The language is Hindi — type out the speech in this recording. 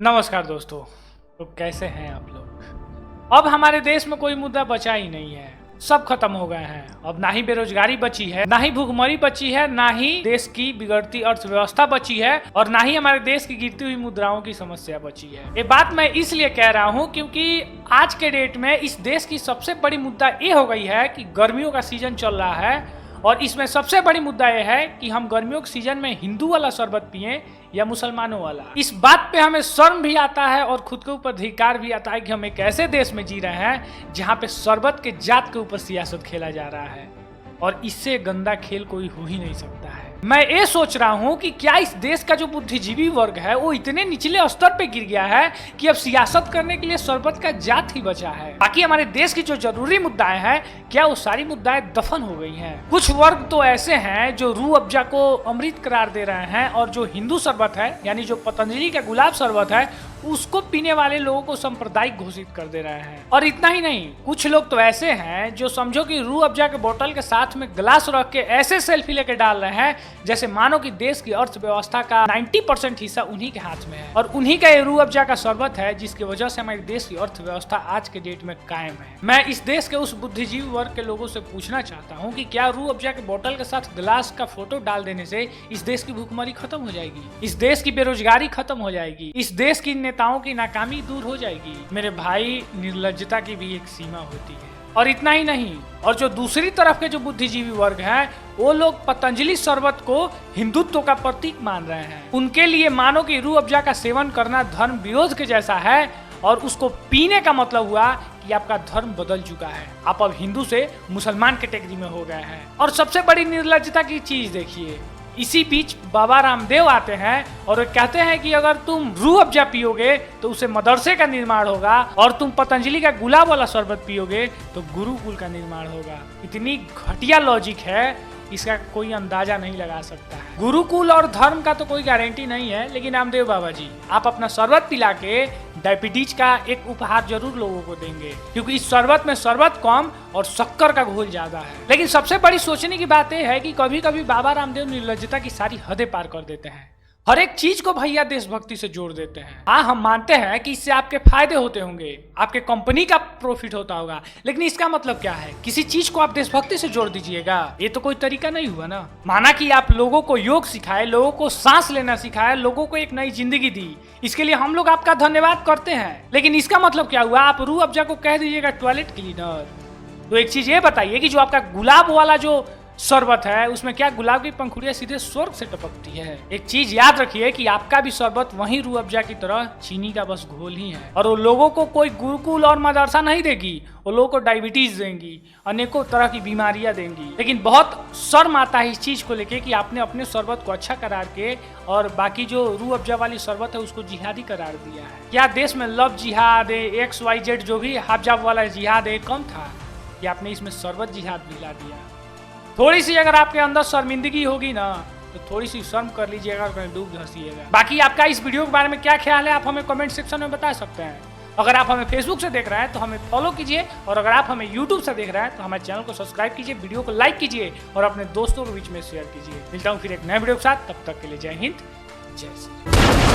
नमस्कार दोस्तों। तो कैसे हैं आप लोग। अब हमारे देश में कोई मुद्दा बचा ही नहीं है, सब खत्म हो गए हैं। अब ना ही बेरोजगारी बची है, ना ही भूखमरी बची है, ना ही देश की बिगड़ती अर्थव्यवस्था बची है और ना ही हमारे देश की गिरती हुई मुद्राओं की समस्या बची है। ये बात मैं इसलिए कह रहा हूँ क्योंकि आज के डेट में इस देश की सबसे बड़ी मुद्दा ये हो गई है कि गर्मियों का सीजन चल रहा है और इसमें सबसे बड़ी मुद्दा यह है कि हम गर्मियों के सीजन में हिंदू वाला शरबत पिए या मुसलमानों वाला। इस बात पे हमें शर्म भी आता है और खुद के ऊपर धिक्कार भी आता है कि हम एक ऐसे देश में जी रहे हैं जहाँ पे शरबत के जात के ऊपर सियासत खेला जा रहा है और इससे गंदा खेल कोई हो ही नहीं सकता है। मैं ये सोच रहा हूँ कि क्या इस देश का जो बुद्धिजीवी वर्ग है वो इतने निचले स्तर पे गिर गया है कि अब सियासत करने के लिए शरबत का जात ही बचा है। बाकी हमारे देश की जो जरूरी मुद्दाएं हैं क्या वो सारी मुद्दाएं दफन हो गई हैं। कुछ वर्ग तो ऐसे हैं जो रूह अफ़ज़ा को अमृत करार दे रहे हैं और जो हिंदू शरबत है यानी जो पतंजलि का गुलाब शरबत है उसको पीने वाले लोगों को सांप्रदायिक घोषित कर दे रहे हैं। और इतना ही नहीं, कुछ लोग तो ऐसे हैं जो समझो कि रूह अफ़ज़ा के बोतल के साथ में गिलास रख के ऐसे सेल्फी लेके डाल रहे हैं जैसे मानो कि देश की अर्थव्यवस्था का 90% हिस्सा उन्हीं के हाथ में है और उन्हीं का ये रूह अफ़ज़ा का शरबत है जिसकी वजह से हमारे देश की अर्थव्यवस्था आज के डेट में कायम है। मैं इस देश के उस बुद्धिजीवी वर्ग के लोगों से पूछना चाहता हूँ कि क्या रूह अफ़ज़ा के बोतल के साथ गिलास का फोटो डाल देने से इस देश की भूखमरी खत्म हो जाएगी, इस देश की बेरोजगारी खत्म हो जाएगी, इस देश की नेताओं की नाकामी दूर हो जाएगी। मेरे भाई, निर्लज्जता की भी एक सीमा होती है। और इतना ही नहीं, और जो दूसरी तरफ के जो बुद्धिजीवी वर्ग हैं वो लोग पतंजलि शरबत को हिंदुत्व का प्रतीक मान रहे हैं। उनके लिए मानो कि रूह अफ़ज़ा का सेवन करना धर्म विरोध के जैसा है और उसको पीने का मतलब हुआ कि आपका धर्म बदल चुका है, आप अब हिंदू से मुसलमान कैटेगरी में हो गए हैं। और सबसे बड़ी निर्लज्जता की चीज देखिए, इसी बीच बाबा रामदेव आते हैं और कहते हैं कि अगर तुम रूह अफ़ज़ा पियोगे तो उसे मदरसे का निर्माण होगा और तुम पतंजलि का गुलाब वाला शरबत पियोगे तो गुरुकुल का निर्माण होगा। इतनी घटिया लॉजिक है, इसका कोई अंदाजा नहीं लगा सकता है। गुरुकुल और धर्म का तो कोई गारंटी नहीं है, लेकिन रामदेव बाबा जी आप अपना शरबत पिला के डायबिटीज का एक उपहार जरूर लोगों को देंगे क्योंकि इस शरबत में शरबत कम और शक्कर का घोल ज्यादा है। लेकिन सबसे बड़ी सोचने की बात यह है कि कभी कभी बाबा रामदेव निर्लज्जता की सारी हदें पार कर देते हैं। हर एक चीज को भैया देशभक्ति से जोड़ देते हैं। हाँ, हम मानते हैं कि इससे आपके फायदे होते होंगे, आपके कंपनी का प्रॉफिट होता होगा, लेकिन इसका मतलब क्या है? किसी चीज को आप देशभक्ति से जोड़ दीजिएगा, ये तो कोई तरीका नहीं हुआ ना। माना कि आप लोगों को योग सिखाए, लोगों को सांस लेना सिखाए, लोगों को एक नई जिंदगी दी, इसके लिए हम लोग आपका धन्यवाद करते हैं। लेकिन इसका मतलब क्या हुआ? आप रूह अफ़ज़ा को कह दीजिएगा टॉयलेट क्लीनर। तो एक चीज ये बताइए कि जो आपका गुलाब वाला जो शरबत है उसमें क्या गुलाब की पंखुड़ियां सीधे स्वर्ग से टपकती है? एक चीज याद रखिए कि आपका भी शरबत वही रूह अफ़ज़ा की तरह चीनी का बस घोल ही है और वो लोगों को कोई गुरुकुल और मदरसा नहीं देगी, वो लोगों को डायबिटीज देंगी, अनेकों तरह की बीमारियां देंगी। लेकिन बहुत शर्म आता है इस चीज को लेके कि आपने अपने शरबत को अच्छा करार के और बाकी जो रूह अफ़ज़ा वाली शरबत है उसको जिहादी करार दिया है। क्या देश में लव जिहाद XYZ जो भी हाफजाब वाला जिहाद है कम था कि आपने इसमें शरबत जिहाद मिला दिया? थोड़ी सी अगर आपके अंदर शर्मिंदगी होगी ना तो थोड़ी सी शर्म कर लीजिएगा और डूब धंसिएगा। बाकी आपका इस वीडियो के बारे में क्या ख्याल है आप हमें कमेंट सेक्शन में बता सकते हैं। अगर आप हमें फेसबुक से देख रहे हैं तो हमें फॉलो कीजिए और अगर आप हमें यूट्यूब से देख रहे हैं तो हमारे चैनल को सब्सक्राइब कीजिए, वीडियो को लाइक कीजिए और अपने दोस्तों के बीच में शेयर कीजिए। मिलता हूँ फिर एक नए वीडियो के साथ, तब तक के लिए जय हिंद, जय श्री राम।